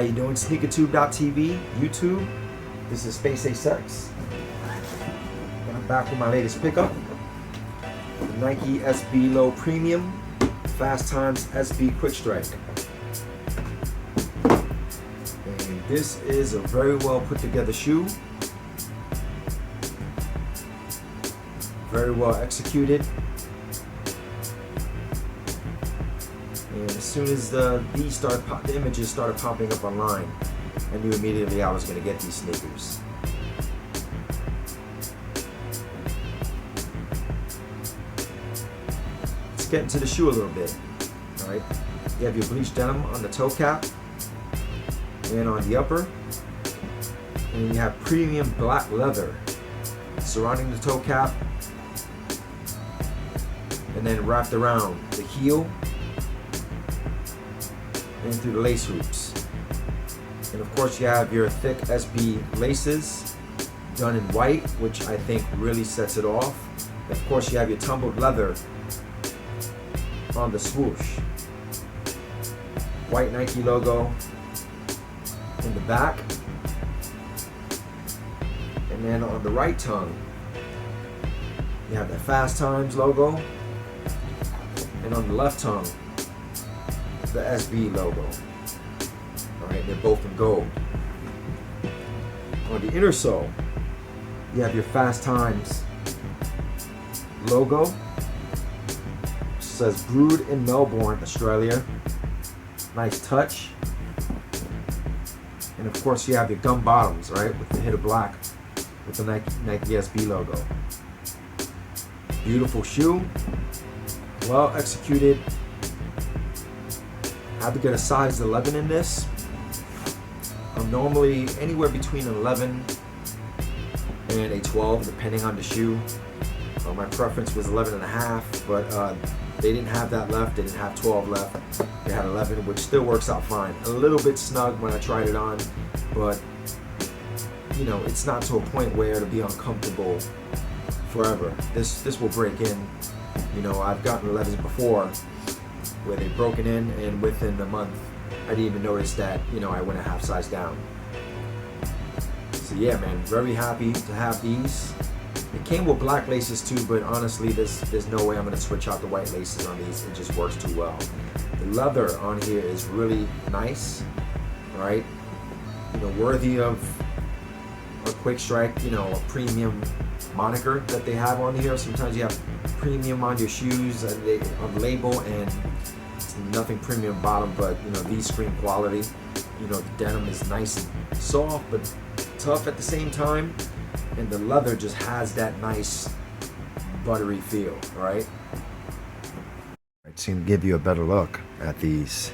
you doing? SneakerTube.tv, YouTube. This is Space A6. And I'm back with my latest pickup. The Nike SB Low Premium Fast Times SB Quick Strike. And this is a very well put together shoe. Very well executed. And as soon as the images started popping up online, I knew immediately I was going to get these sneakers. Let's get into the shoe a little bit. All right, you have your bleached denim on the toe cap and on the upper, and you have premium black leather surrounding the toe cap, and then wrapped around the heel and through the lace hoops. And of course you have your thick SB laces done in white, which I think really sets it off. Of course you have your tumbled leather on the swoosh. White Nike logo in the back. And then on the right tongue, you have the Fast Times logo. And on the left tongue, the SB logo. Alright, they're both in gold. On the inner sole, you have your Fast Times logo. It says brewed in Melbourne, Australia. Nice touch. And of course you have your gum bottoms, right, with the hit of black with the Nike SB logo. Beautiful shoe. Well executed. I have to get a size 11 in this. I'm normally anywhere between an 11 and a 12 depending on the shoe. My preference was 11 and a half, but they didn't have that left. They didn't have 12 left. They had 11, which still works out fine. A little bit snug when I tried it on, but you know, it's not to a point where it'll be uncomfortable forever. This will break in. You know, I've gotten 11s before where they've broken in, and within a month I didn't even notice that, you know, I went a half size down. So yeah, man, very happy to have these. It came with black laces too, but honestly there's no way I'm going to switch out the white laces on these. It just works too well. The leather on here is really nice, right? You know, worthy of a Quick Strike, you know, a premium moniker that they have on here. Sometimes you have premium on your shoes and on the label, and it's nothing premium bottom, but you know, these scream quality. You know, the denim is nice and soft but tough at the same time, and the leather just has that nice buttery feel, right? To give you a better look at these,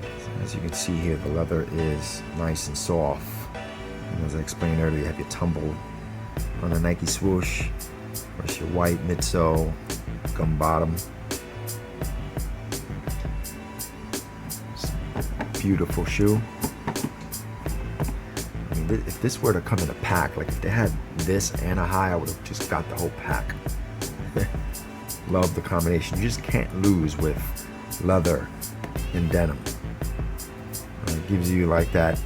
so as you can see here, the leather is nice and soft. And as I explained earlier, you have your tumble on the Nike swoosh, where's your white midsole, gum bottom. Beautiful shoe. I mean, if this were to come in a pack, like if they had this and a high, I would have just got the whole pack. Love the combination. You just can't lose with leather and denim. It gives you like that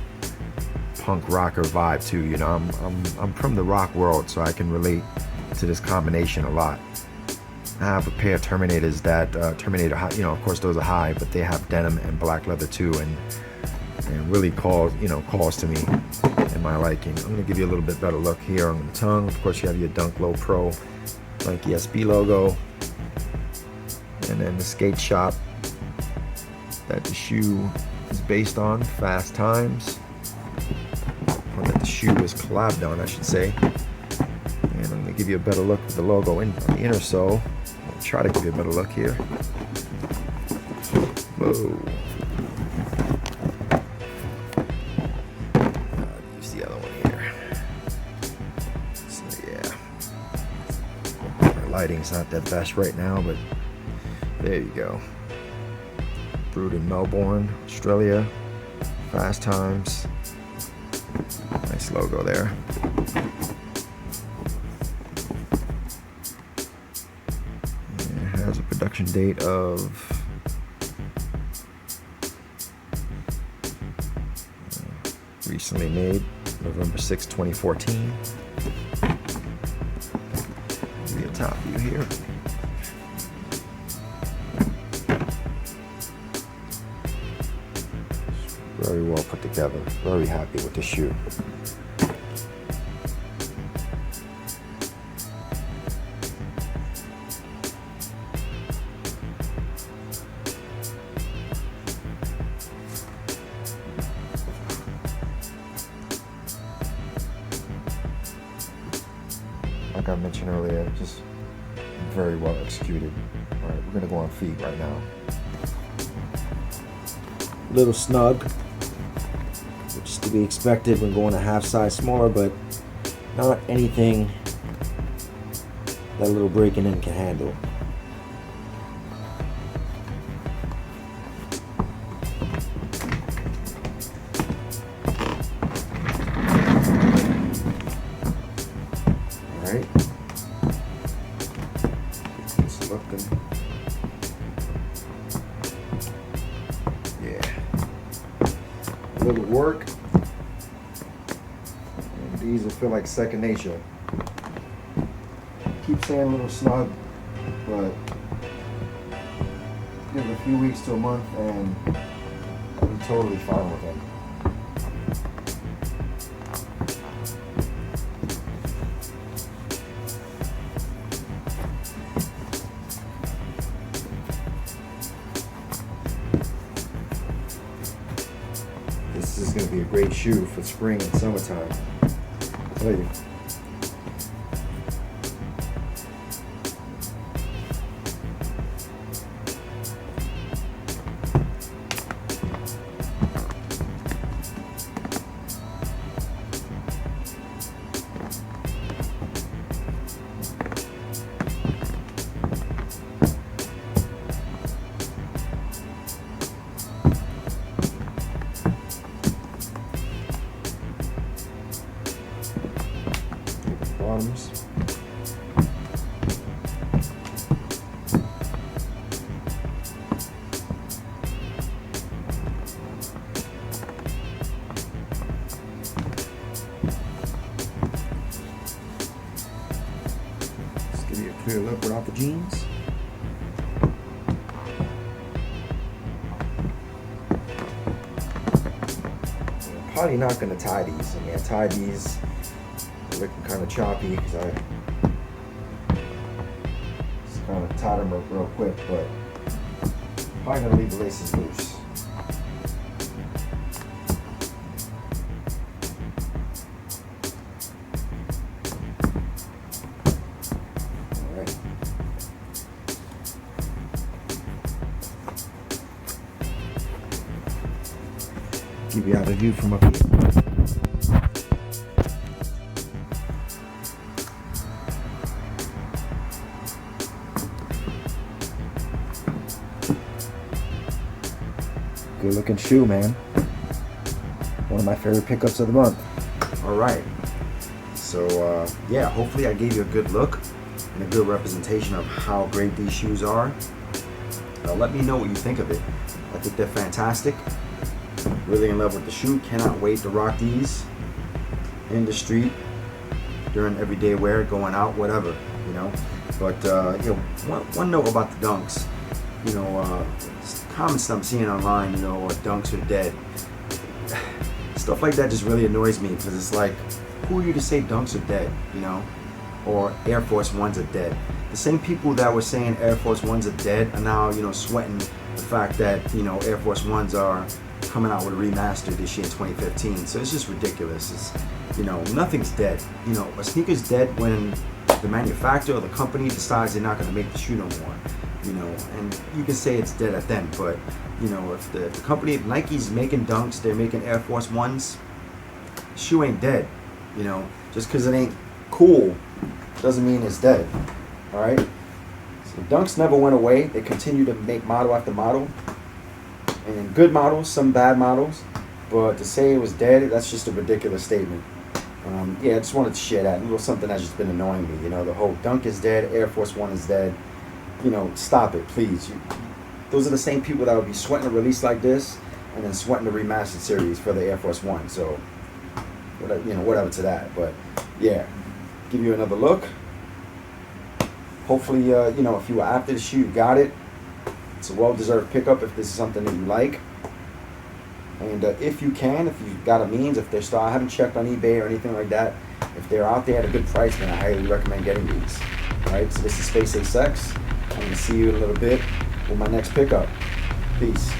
punk rocker vibe too. You know, I'm from the rock world, so I can relate to this combination a lot. I have a pair of Terminators that Terminator, you know, of course those are high, but they have denim and black leather too, and really calls to me in my liking. I'm gonna give you a little bit better look here on the tongue. Of course, you have your Dunk Low Pro Nike SB logo, and then the skate shop that the shoe is based on, Fast Times, or that the shoe is collabed on, I should say. And I'm gonna give you a better look with the logo on the inner sole. I'll try to give you a better look here. Whoa. I'll use the other one here. So yeah, my lighting's not that best right now, but there you go. Brewed in Melbourne, Australia. Fast Times. Nice logo there. It has a production date of recently made, November 6, 2014. Give me a top view here. Very well put together. Very happy with the shoe. Like I mentioned earlier, just very well executed. All right, we're gonna go on feet right now. Little snug, which is to be expected when going a half size smaller, but not anything that a little breaking in can handle. Alright. Just looking. Yeah. A little work. And these will feel like second nature. Keep saying a little snug, but give it a few weeks to a month and I'm totally fine with it. This is going to be a great shoe for spring and summertime. I'll tell you. Bottoms. Let's give you a clear look without the jeans. I'm probably not going to tie these. I mean, I tied these looking kind of choppy because I just kind of tied them up real quick, but probably gonna leave the laces loose. All right. Give you out a view from up here. Good looking shoe, man. One of my favorite pickups of the month. All right. So yeah, hopefully I gave you a good look and a good representation of how great these shoes are. Let me know what you think of it. I think they're fantastic. Really in love with the shoe. Cannot wait to rock these in the street during everyday wear, going out, whatever, you know. But you know, one note about the Dunks. You know, comments I'm seeing online, you know, Dunks are dead. Stuff like that just really annoys me because it's like, who are you to say Dunks are dead, you know? Or Air Force Ones are dead. The same people that were saying Air Force Ones are dead are now, you know, sweating the fact that, you know, Air Force Ones are coming out with a remaster this year in 2015. So it's just ridiculous. It's, you know, nothing's dead. You know, a sneaker's dead when the manufacturer or the company decides they're not going to make the shoe no more. You know, and you can say it's dead at then, but you know, if the company, if Nike's making Dunks, they're making Air Force Ones, shoe ain't dead. You know, just because it ain't cool doesn't mean it's dead. All right. So Dunks never went away. They continue to make model after model, and good models, some bad models. But to say it was dead, that's just a ridiculous statement. Yeah, I just wanted to share that. It was something that's just been annoying me. You know, the whole Dunk is dead, Air Force One is dead. You know, stop it, please. Those are the same people that would be sweating a release like this and then sweating the remastered series for the Air Force One. So whatever to that. But yeah, give you another look. Hopefully, if you were after the shoe, you got it. It's a well-deserved pickup if this is something that you like. And if you got a means, if they're still, I haven't checked on eBay or anything like that. If they're out there at a good price, then I highly recommend getting these. All right, so this is Space Ace X. I'm going to see you in a little bit with my next pickup. Peace.